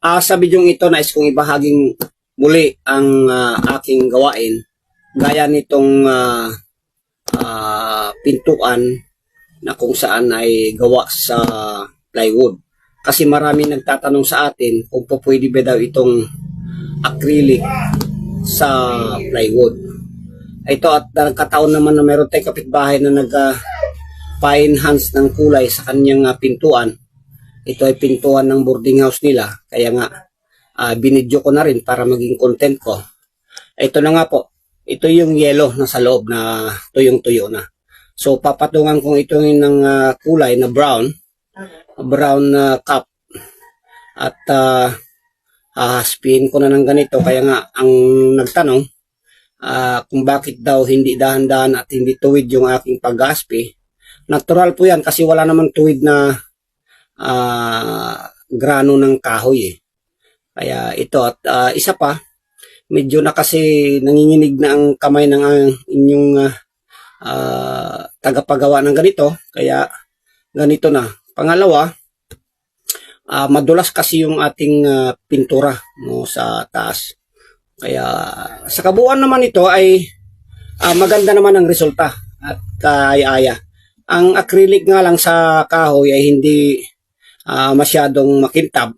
Sa bidyong ito, nais kong ibahaging muli ang aking gawain gaya nitong pintuan na kung saan ay gawa sa plywood. Kasi marami nagtatanong sa atin kung pwede ba daw itong acrylic sa plywood. Ito at nagkataon naman na meron tayong kapitbahay na nag-pa-enhance ng kulay sa kanyang pintuan. Ito ay pintuan ng boarding house nila. Kaya nga, binidyo ko na rin para maging content ko. Ito na nga po. Ito yung yellow na sa loob na tuyong-tuyo na. So, papatungan kong ito ng kulay na brown. Brown cup. At spin ko na ng ganito. Kaya nga, ang nagtanong, kung bakit daw hindi dahan-dahan at hindi tuwid yung aking pag-aspi. Natural po yan kasi wala naman tuwid na grano ng kahoy eh. Kaya ito at isa pa, medyo na kasi nanginginig na ang kamay ng inyong tagapagawa ng ganito. Kaya ganito na. Pangalawa, madulas kasi yung ating pintura no, sa taas. Kaya sa kabuuan naman ito ay maganda naman ang resulta at kaaya-aya. Ang acrylic nga lang sa kahoy ay hindi masyadong makintab